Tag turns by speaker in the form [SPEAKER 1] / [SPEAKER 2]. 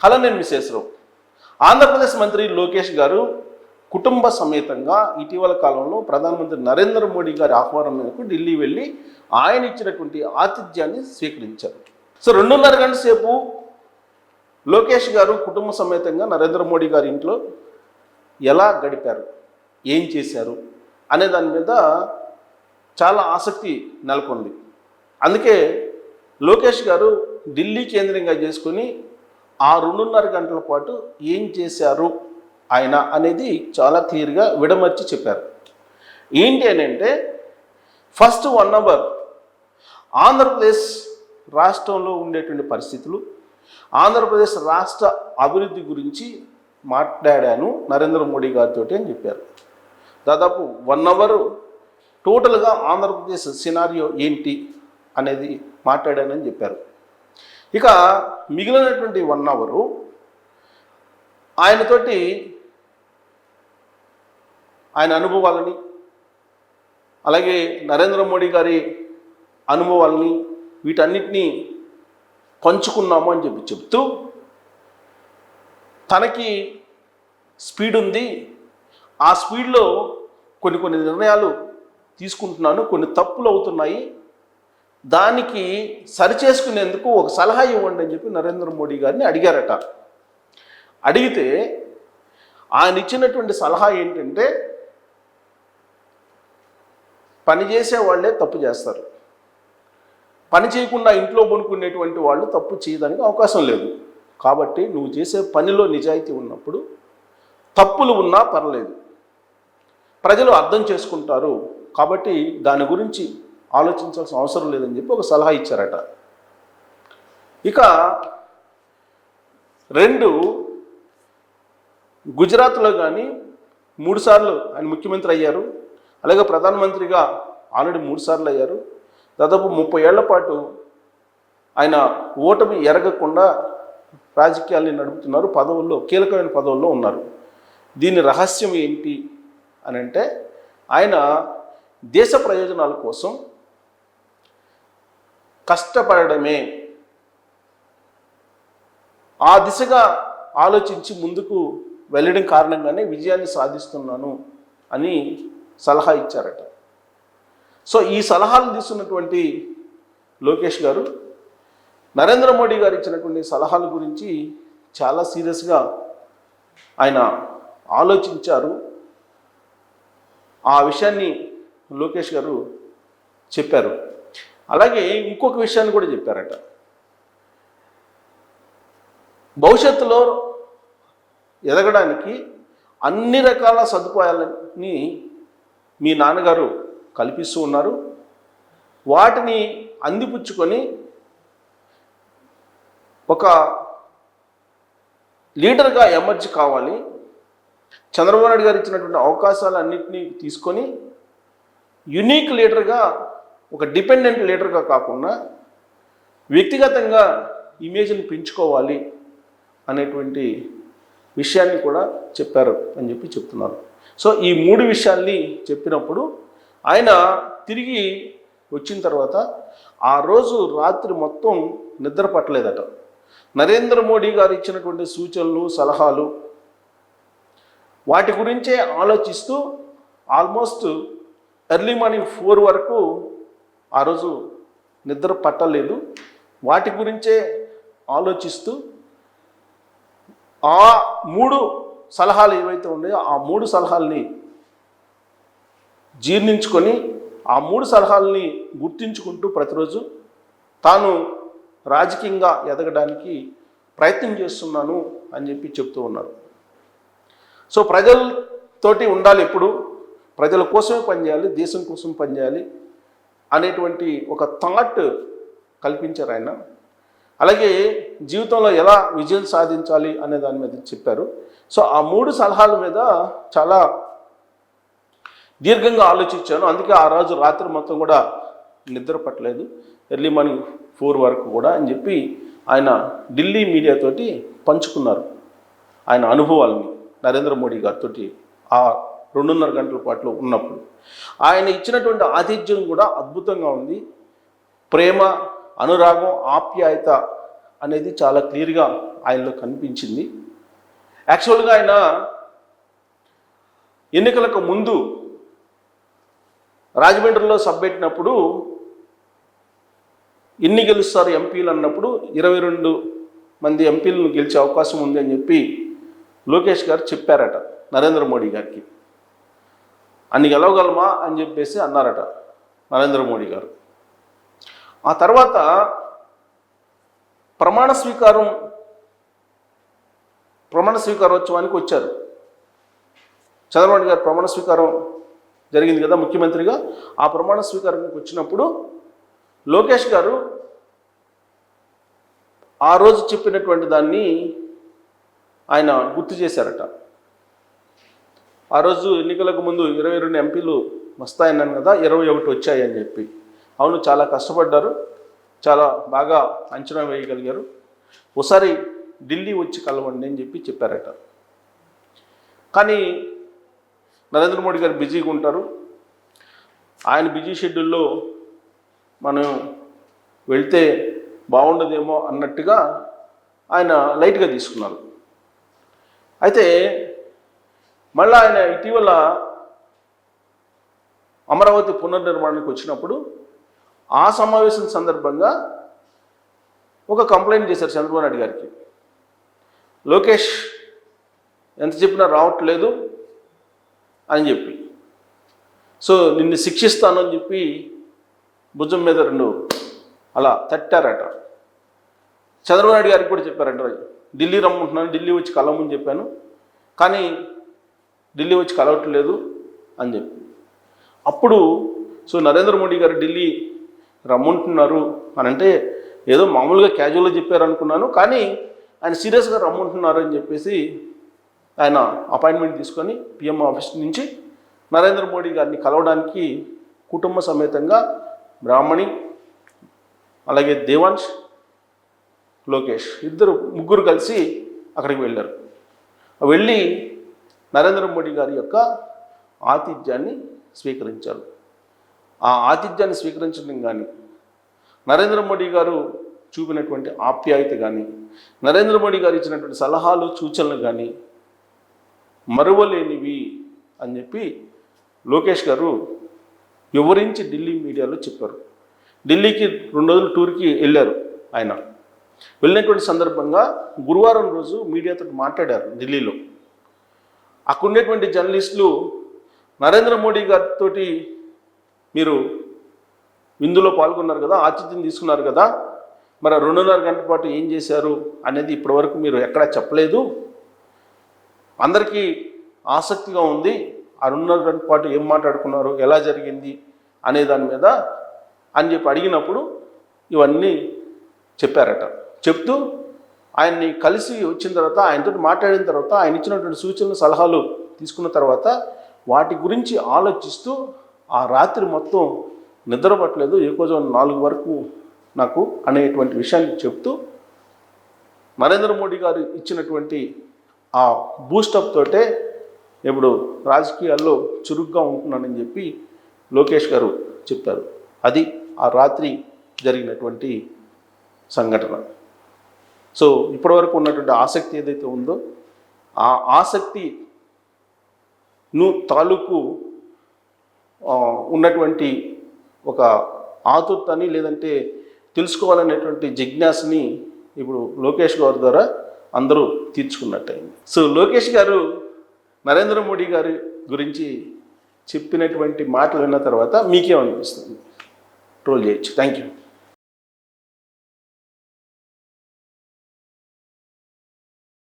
[SPEAKER 1] Hello, నేను విశేషరావు. ఆంధ్రప్రదేశ్ మంత్రి లోకేష్ గారు కుటుంబ సమేతంగా ఇటీవల కాలంలో ప్రధానమంత్రి నరేంద్ర మోడీ గారి ఆహ్వానం మేరకు ఢిల్లీ వెళ్ళి ఆయన ఇచ్చినటువంటి ఆతిథ్యాన్ని స్వీకరించారు. సో 2.5 గంటల సేపు లోకేష్ గారు కుటుంబ సమేతంగా నరేంద్ర మోడీ గారి ఇంట్లో ఎలా గడిపారు, ఏం చేశారు అనే దాని మీద చాలా ఆసక్తి నెలకొంది. అందుకే లోకేష్ గారు ఢిల్లీ కేంద్రంగా చేసుకుని ఆ 2.5 గంటల పాటు ఏం చేశారు ఆయన అనేది చాలా క్లియర్గా విడమర్చి చెప్పారు. ఏంటి అని అంటే, ఫస్ట్ 1 అవర్ ఆంధ్రప్రదేశ్ రాష్ట్రంలో ఉండేటువంటి పరిస్థితులు, ఆంధ్రప్రదేశ్ రాష్ట్ర అభివృద్ధి గురించి మాట్లాడాను నరేంద్ర మోడీ గారితో అని చెప్పారు. దాదాపు 1 అవర్ టోటల్గా ఆంధ్రప్రదేశ్ సినారియో ఏంటి అనేది మాట్లాడానని చెప్పారు. ఇక మిగిలినటువంటి 1 అవరు ఆయనతోటి ఆయన అనుభవాలని, అలాగే నరేంద్ర మోడీ గారి అనుభవాలని, వీటన్నిటినీ పంచుకున్నాము అని చెప్తూ తనకి స్పీడ్ ఉంది, ఆ స్పీడ్లో కొన్ని నిర్ణయాలు తీసుకుంటున్నాను, కొన్ని తప్పులు అవుతున్నాయి, దానికి సరిచేసుకునేందుకు ఒక సలహా ఇవ్వండి అని చెప్పి నరేంద్ర మోడీ గారిని అడిగారట. అడిగితే ఆయన ఇచ్చినటువంటి సలహా ఏంటంటే, పని చేసే వాళ్ళే తప్పు చేస్తారు, పని చేయకుండా ఇంట్లో పనుకునేటువంటి వాళ్ళు తప్పు చేయడానికి అవకాశం లేదు. కాబట్టి నువ్వు చేసే పనిలో నిజాయితీ ఉన్నప్పుడు తప్పులు ఉన్నా పర్లేదు, ప్రజలు అర్థం చేసుకుంటారు, కాబట్టి దాని గురించి ఆలోచించాల్సిన అవసరం లేదని చెప్పి ఒక సలహా ఇచ్చారట. ఇక 2, గుజరాత్లో కానీ 3 సార్లు ఆయన ముఖ్యమంత్రి అయ్యారు, అలాగే ప్రధానమంత్రిగా ఆల్రెడీ 3 సార్లు అయ్యారు. దాదాపు 30 ఏళ్ల పాటు ఆయన ఓటమి ఎరగకుండా రాజకీయాల్ని నడుపుతున్నారు, పదవుల్లో కీలకమైన పదవుల్లో ఉన్నారు. దీని రహస్యం ఏంటి అని అంటే, ఆయన దేశ ప్రయోజనాల కోసం కష్టపడమే, ఆ దిశగా ఆలోచించి ముందుకు వెళ్ళడం కారణంగానే విజయాన్ని సాధిస్తున్నాను అని సలహా ఇచ్చారట. సో ఈ సలహాలు తీసుకున్నటువంటి లోకేష్ గారు నరేంద్ర మోడీ గారు ఇచ్చినటువంటి సలహాల గురించి చాలా సీరియస్గా ఆయన ఆలోచించారు. ఆ విషయాన్ని లోకేష్ గారు చెప్పారు. అలాగే ఇంకొక విషయాన్ని కూడా చెప్పారట. భవిష్యత్తులో ఎదగడానికి అన్ని రకాల సదుపాయాలని మీ నాన్నగారు కల్పిస్తూ ఉన్నారు, వాటిని అందిపుచ్చుకొని ఒక లీడర్గా ఎమర్జ్ కావాలి, చంద్రబాబు నాయుడు గారు ఇచ్చినటువంటి అవకాశాలన్నింటినీ తీసుకొని యునీక్ లీడర్గా, ఒక డిపెండెంట్ లీడర్గా కాకుండా వ్యక్తిగతంగా ఇమేజ్ని పెంచుకోవాలి అనేటువంటి విషయాన్ని కూడా చెప్పారు అని చెప్పి చెప్తున్నారు. సో ఈ 3 విషయాల్ని చెప్పినప్పుడు ఆయన తిరిగి వచ్చిన తర్వాత ఆ రోజు రాత్రి మొత్తం నిద్ర పట్టలేదట. నరేంద్ర మోడీ గారు ఇచ్చినటువంటి సూచనలు, సలహాలు, వాటి గురించే ఆలోచిస్తూ ఆల్మోస్ట్ ఎర్లీ మార్నింగ్ 4 వరకు ఆ రోజు నిద్ర పట్టలేదు. వాటి గురించే ఆలోచిస్తూ ఆ 3 సలహాలు ఏవైతే ఉన్నాయో ఆ 3 సలహాలని జీర్ణించుకొని, ఆ 3 సలహాలని గుర్తించుకుంటూ ప్రతిరోజు తాను రాజకీయంగా ఎదగడానికి ప్రయత్నం చేస్తున్నాను అని చెప్పి చెప్తూ ఉన్నారు. సో ప్రజలతోటి ఉండాలి, ఎప్పుడు ప్రజల కోసమే పనిచేయాలి, దేశం కోసం పనిచేయాలి అనేటువంటి ఒక థాట్ కల్పించారు ఆయన. అలాగే జీవితంలో ఎలా విజయం సాధించాలి అనే దాని మీద చెప్పారు. సో ఆ 3 సలహాల మీద చాలా దీర్ఘంగా ఆలోచించాను, అందుకే ఆ రోజు రాత్రి మొత్తం కూడా నిద్ర పట్టలేదు, ఎర్లీ మార్నింగ్ 4 వరకు కూడా అని చెప్పి ఆయన ఢిల్లీ మీడియాతోటి పంచుకున్నారు ఆయన అనుభవాలని నరేంద్ర మోడీ గారితో ఆ 2.5 గంటల పాటు ఉన్నప్పుడు. ఆయన ఇచ్చినటువంటి ఆతిథ్యం కూడా అద్భుతంగా ఉంది. ప్రేమ, అనురాగం, ఆప్యాయత అనేది చాలా క్లియర్గా ఆయనలో కనిపించింది. యాక్చువల్గా ఆయన ఎన్నికలకు ముందు రాజమండ్రిలో సభ పెట్టినప్పుడు ఎన్ని గెలుస్తారు ఎంపీలు అన్నప్పుడు 22 మంది ఎంపీలను గెలిచే అవకాశం ఉంది అని చెప్పి లోకేష్ గారు చెప్పారట నరేంద్ర మోడీ గారికి. అన్ని గెలవగలమా అని చెప్పేసి అన్నారట నరేంద్ర మోడీ గారు. ఆ తర్వాత ప్రమాణ స్వీకారోత్సవానికి వచ్చారు. చంద్రబాబు గారు ప్రమాణ స్వీకారం జరిగింది కదా ముఖ్యమంత్రిగా. ఆ ప్రమాణ స్వీకారానికి వచ్చినప్పుడు లోకేష్ గారు ఆ రోజు చెప్పినటువంటి దాన్ని ఆయన గుర్తు చేశారట. ఆ రోజు ఎన్నికలకు ముందు 22 ఎంపీలు వస్తాయన్నాను కదా, 21 వచ్చాయని చెప్పి. అవును, చాలా కష్టపడ్డారు, చాలా బాగా అంచనా వేయగలిగారు, ఒకసారి ఢిల్లీ వచ్చి కలవండి అని చెప్పి చెప్పారట. కానీ నరేంద్ర మోడీ గారు బిజీగా ఉంటారు. ఆయన బిజీ షెడ్యూల్లో మనం వెళ్తే బాగుండదేమో అన్నట్టుగా ఆయన లైట్గా తీసుకున్నారు. అయితే మళ్ళీ ఆయన ఇటీవల అమరావతి పునర్నిర్మాణానికి వచ్చినప్పుడు ఆ సమావేశం సందర్భంగా ఒక కంప్లైంట్ చేశారు చంద్రబాబు నాయుడు గారికి. లోకేష్ ఎంత చెప్పినా రావట్లేదు అని చెప్పి, సో నిన్ను శిక్షిస్తాను అని చెప్పి భుజం మీద 2 అలా తట్టారట. చంద్రబాబు నాయుడు గారికి కూడా చెప్పారంట, ఢిల్లీ రమ్మంటున్నాను, ఢిల్లీ వచ్చి కలవమని చెప్పాను, కానీ ఢిల్లీ వచ్చి కలవట్లేదు అని చెప్పి. అప్పుడు సో నరేంద్ర మోడీ గారు ఢిల్లీ రమ్మంటున్నారు అని అంటే ఏదో మామూలుగా క్యాజువల్గా చెప్పారు అనుకున్నాను, కానీ ఆయన సీరియస్గా రమ్మంటున్నారు అని చెప్పేసి ఆయన అపాయింట్మెంట్ తీసుకొని పిఎం ఆఫీస్ నుంచి నరేంద్ర మోడీ గారిని కలవడానికి కుటుంబ సమేతంగా బ్రాహ్మణి, అలాగే దేవాంశ్, లోకేష్ ముగ్గురు కలిసి అక్కడికి వెళ్ళారు. వెళ్ళి నరేంద్ర మోడీ గారి యొక్క ఆతిథ్యాన్ని స్వీకరించారు. ఆ ఆతిథ్యాన్ని స్వీకరించడం కానీ, నరేంద్ర మోడీ గారు చూపినటువంటి ఆప్యాయత కానీ, నరేంద్ర మోడీ గారు ఇచ్చినటువంటి సలహాలు సూచనలు కానీ మరువలేనివి అని చెప్పి లోకేష్ గారు వివరించి ఢిల్లీ మీడియాలో చెప్పారు. ఢిల్లీకి 2 రోజులు టూర్కి వెళ్ళారు. ఆయన వెళ్ళినటువంటి సందర్భంగా గురువారం రోజు మీడియాతో మాట్లాడారు ఢిల్లీలో. అక్కడ ఉండేటువంటి జర్నలిస్టులు నరేంద్ర మోడీ గారితో మీరు విందులో పాల్గొన్నారు కదా, ఆతిథ్యం తీసుకున్నారు కదా, మరి 2.5 గంటల పాటు ఏం చేశారు అనేది ఇప్పటివరకు మీరు ఎక్కడా చెప్పలేదు, అందరికీ ఆసక్తిగా ఉంది ఆ 2.5 గంటల పాటు ఏం మాట్లాడుకున్నారు, ఎలా జరిగింది అనే దాని మీద అని చెప్పి అడిగినప్పుడు ఇవన్నీ చెప్పారట. చెప్తూ ఆయన్ని కలిసి వచ్చిన తర్వాత, ఆయనతో మాట్లాడిన తర్వాత, ఆయన ఇచ్చినటువంటి సూచనలు సలహాలు తీసుకున్న తర్వాత వాటి గురించి ఆలోచిస్తూ ఆ రాత్రి మొత్తం నిద్రపట్టలేదు, ఎక్కువ 4 వరకు నాకు అనేటువంటి విషయాన్ని చెప్తూ నరేంద్ర మోడీ గారు ఇచ్చినటువంటి ఆ బూస్టప్ తోటే ఇప్పుడు రాజకీయాల్లో చురుగ్గా ఉంటున్నానని చెప్పి లోకేష్ గారు చెప్పారు. అది ఆ రాత్రి జరిగినటువంటి సంఘటన. సో ఇప్పటివరకు ఉన్నటువంటి ఆసక్తి ఏదైతే ఉందో ఆ ఆసక్తి తాలూకు ఉన్నటువంటి ఒక ఆతుర్తని లేదంటే తెలుసుకోవాలనేటువంటి జిజ్ఞాసని ఇప్పుడు లోకేష్ గారి ద్వారా అందరూ తీర్చుకున్నట్టయింది. సో లోకేష్ గారు నరేంద్ర మోడీ గారి గురించి చెప్పినటువంటి మాటలు విన్న తర్వాత మీకేమనిపిస్తుంది? ట్రోల్ చేయొచ్చు. Thank you.